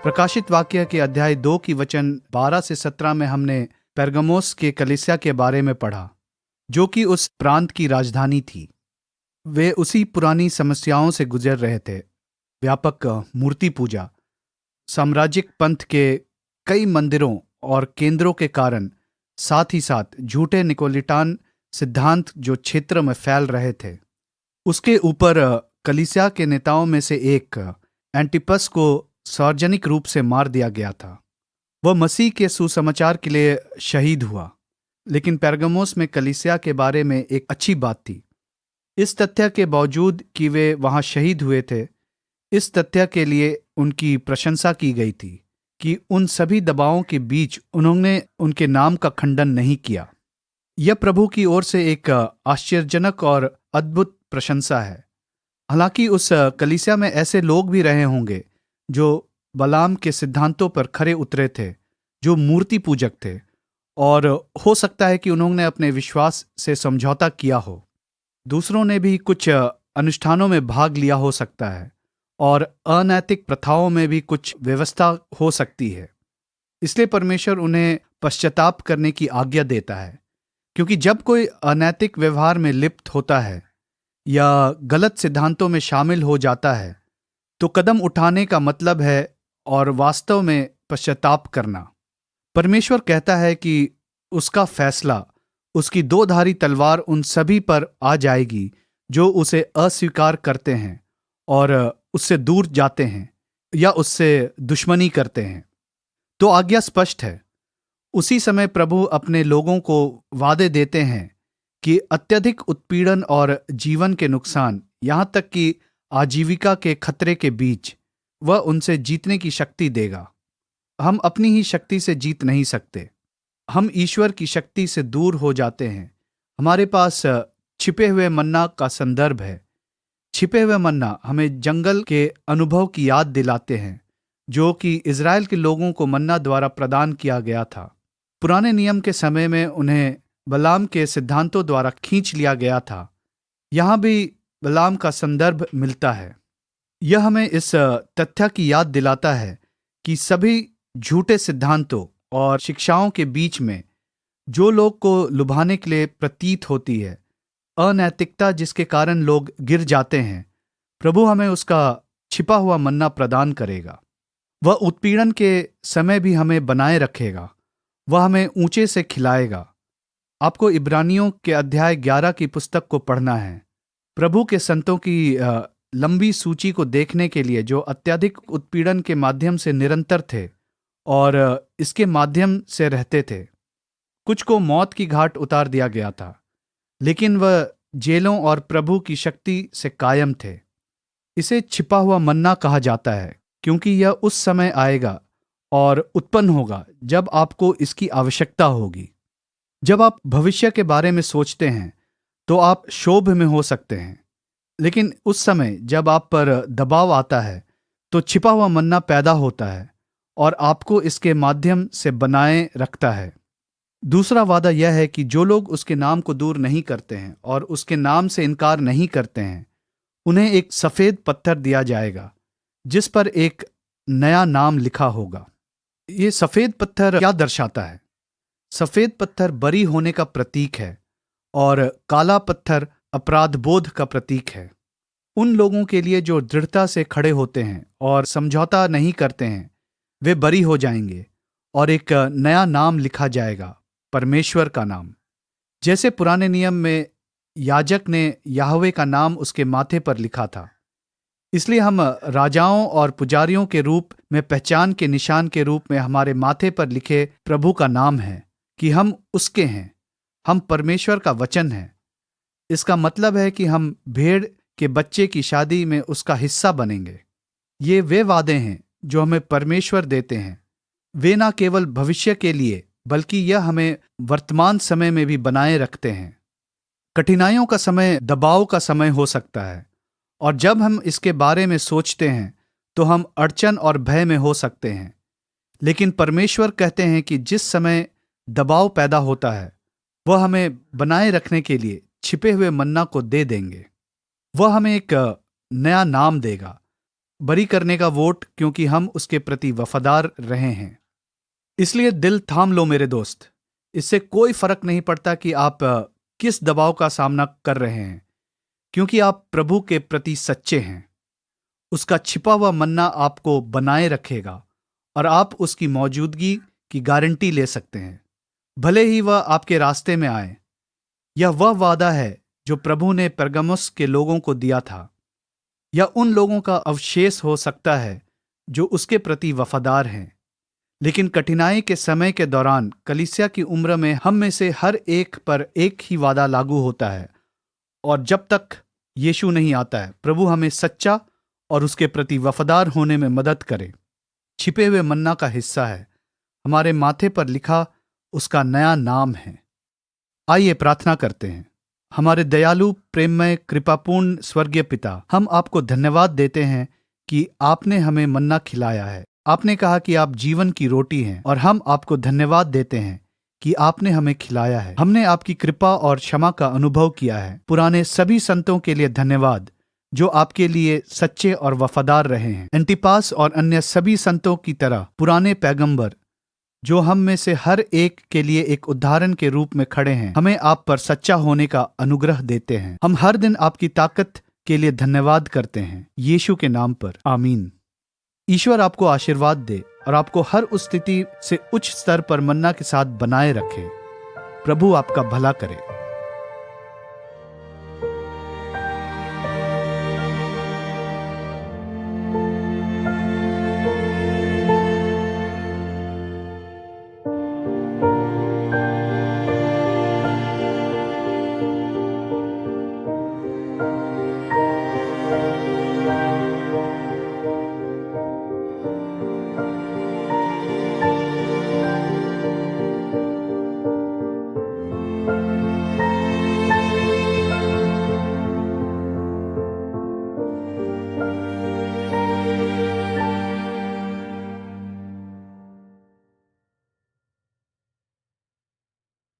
प्रकाशित वाक्य के अध्याय 2 की वचन 12 से 17 में हमने पेरगमोस के कलीसिया के बारे में पढ़ा, जो कि उस प्रांत की राजधानी थी। वे उसी पुरानी समस्याओं से गुजर रहे थे। व्यापक मूर्ति पूजा, साम्राज्यिक पंथ के कई मंदिरों और केंद्रों के कारण, साथ ही साथ झूठे निकोलिटान सिद्धांत जो क्षेत्र में फैल रहे थे। उसके ऊपर कलीसिया के नेताओं में से एक एंटिपस को सार्वजनिक रूप से मार दिया गया था। वह मसीह के सुसमाचार के लिए शहीद हुआ। लेकिन पेरगमोस में कलीसिया के बारे में एक अच्छी बात थी। इस तथ्य के बावजूद कि वे वहां शहीद हुए थे, इस तथ्य के लिए उनकी प्रशंसा की गई थी कि उन सभी दबावों के बीच उन्होंने उनके नाम का खंडन नहीं किया। यह प्रभु की ओर से एक आश्चर्यजनक और अद्भुत प्रशंसा है। हालांकि उस कलीसिया में ऐसे लोग भी रहे होंगे जो बलाम के सिद्धांतों पर खरे उतरे थे, जो मूर्ति पूजक थे, और हो सकता है कि उन्होंने अपने विश्वास से समझौता किया हो। दूसरों ने भी कुछ अनुष्ठानों में भाग लिया हो सकता है, और अनैतिक प्रथाओं में भी कुछ व्यवस्था हो सकती है। इसलिए परमेश्वर उन्हें पश्चाताप करने की आज्ञा देता है, क्योंकि जब कोई अनैतिक व्यवहार में लिप्त होता है या गलत सिद्धांतों में शामिल हो जाता है, तो कदम उठाने का मतलब है और वास्तव में पश्चाताप करना। परमेश्वर कहता है कि उसका फैसला, उसकी दो-धारी तलवार उन सभी पर आ जाएगी जो उसे अस्वीकार करते हैं और उससे दूर जाते हैं या उससे दुश्मनी करते हैं। तो आज्ञा स्पष्ट है। उसी समय प्रभु अपने लोगों को वादे देते हैं कि अत्यधिक उत्पीड़न और जीवन के नुकसान, यहां तक कि आजीविका के खतरे के बीच वह उनसे जीतने की शक्ति देगा। हम अपनी ही शक्ति से जीत नहीं सकते। हम ईश्वर की शक्ति से दूर हो जाते हैं। हमारे पास छिपे हुए मन्ना का संदर्भ है। छिपे हुए मन्ना हमें जंगल के अनुभव की याद दिलाते हैं, जो कि इज़राइल के लोगों को मन्ना द्वारा प्रदान किया गया था। पुराने नियम के समय में उन्हें बलाम के सिद्धांतों द्वारा खींच लिया गया था। यहां भी बलाम का संदर्भ मिलता है। यह हमें इस तथ्य की याद दिलाता है कि सभी झूठे सिद्धांतों और शिक्षाओं के बीच में जो लोग को लुभाने के लिए प्रतीत होती है, अनैतिकता जिसके कारण लोग गिर जाते हैं, प्रभु हमें उसका छिपा हुआ मन्ना प्रदान करेगा। वह उत्पीड़न के समय भी हमें बनाए रखेगा। वह हमें ऊंचे से खिलाएगा। आपको इब्रानियों के अध्याय 11 की पुस्तक को पढ़ना है। प्रभु के संतों की लंबी सूची को देखने के लिए, जो अत्यधिक उत्पीड़न के माध्यम से निरंतर थे और इसके माध्यम से रहते थे। कुछ को मौत की घाट उतार दिया गया था, लेकिन वह जेलों और प्रभु की शक्ति से कायम थे। इसे छिपा हुआ मन्ना कहा जाता है, क्योंकि यह उस समय आएगा और उत्पन्न होगा जब आपको इसकी आवश्यकता होगी। जब आप भविष्य के बारे में सोचते हैं तो आप क्षोभ में हो सकते हैं, लेकिन उस समय जब आप पर दबाव आता है तो छिपा हुआ मन्ना पैदा होता है और आपको इसके माध्यम से बनाए रखता है। दूसरा वादा यह है कि जो लोग उसके नाम को दूर नहीं करते हैं और उसके नाम से इनकार नहीं करते हैं, उन्हें एक सफेद पत्थर दिया जाएगा जिस पर एक नया नाम लिखा होगा। ये सफेद पत्थर क्या दर्शाता है? सफेद पत्थर बरी होने का प्रतीक है और काला पत्थर अपराध बोध का प्रतीक है। उन लोगों के लिए जो दृढ़ता से खड़े होते हैं और समझौता नहीं करते हैं, वे बरी हो जाएंगे और एक नया नाम लिखा जाएगा, परमेश्वर का नाम। जैसे पुराने नियम में याजक ने याहवे का नाम उसके माथे पर लिखा था, इसलिए हम राजाओं और पुजारियों के रूप में पहचान के निशान के रूप में हमारे माथे पर लिखे प्रभु का नाम है कि हम उसके हैं। हम परमेश्वर का वचन है। इसका मतलब है कि हम भेड़ के बच्चे की शादी में उसका हिस्सा बनेंगे। ये वे वादे हैं जो हमें परमेश्वर देते हैं। वे ना केवल भविष्य के लिए, बल्कि यह हमें वर्तमान समय में भी बनाए रखते हैं। कठिनाइयों का समय दबाव का समय हो सकता है, और जब हम इसके बारे में सोचते हैं तो हम अड़चन और भय में हो सकते हैं। लेकिन परमेश्वर कहते हैं कि जिस समय दबाव पैदा होता है, वह हमें बनाए रखने के लिए छिपे हुए मन्ना को दे देंगे। वह हमें एक नया नाम देगा। बरी करने का वोट, क्योंकि हम उसके प्रति वफादार रहे हैं। इसलिए दिल थाम लो मेरे दोस्त। इससे कोई फर्क नहीं पड़ता कि आप किस दबाव का सामना कर रहे हैं, क्योंकि आप प्रभु के प्रति सच्चे हैं। उसका छिपा हुआ मन्ना आपको बनाए रखेगा और आप उसकी मौजूदगी की गारंटी ले सकते हैं, भले ही वह आपके रास्ते में आए। यह वह वादा है जो प्रभु ने परगमुस के लोगों को दिया था। यह उन लोगों का अवशेष हो सकता है जो उसके प्रति वफादार हैं। लेकिन कठिनाई के समय के दौरान कलीसिया की उम्र में हम में से हर एक पर एक ही वादा लागू होता है, और जब तक यीशु नहीं आता है, प्रभु हमें सच्चा और उसके प्रति वफादार होने में मदद करे। छिपे हुए मन्ना का हिस्सा है, हमारे माथे पर लिखा उसका नया नाम है। आइए प्रार्थना करते हैं। हमारे दयालु, प्रेममय, कृपापूर्ण स्वर्गीय पिता, हम आपको धन्यवाद देते हैं कि आपने हमें मन्ना खिलाया है। आपने कहा कि आप जीवन की रोटी हैं, और हम आपको धन्यवाद देते हैं कि आपने हमें खिलाया है। हमने आपकी कृपा और क्षमा का अनुभव किया है। पुराने सभी संतों के लिए धन्यवाद जो आपके लिए सच्चे और वफादार रहे हैं। एंटिपास और अन्य सभी संतों की तरह पुराने पैगंबर जो हम में से हर एक के लिए एक उदाहरण के रूप में खड़े हैं, हमें आप पर सच्चा होने का अनुग्रह देते हैं। हम हर दिन आपकी ताकत के लिए धन्यवाद करते हैं, यीशु के नाम पर, आमीन। ईश्वर आपको आशीर्वाद दे और आपको हर उस स्थिति से उच्च स्तर पर मन्ना के साथ बनाए रखे। प्रभु आपका भला करे।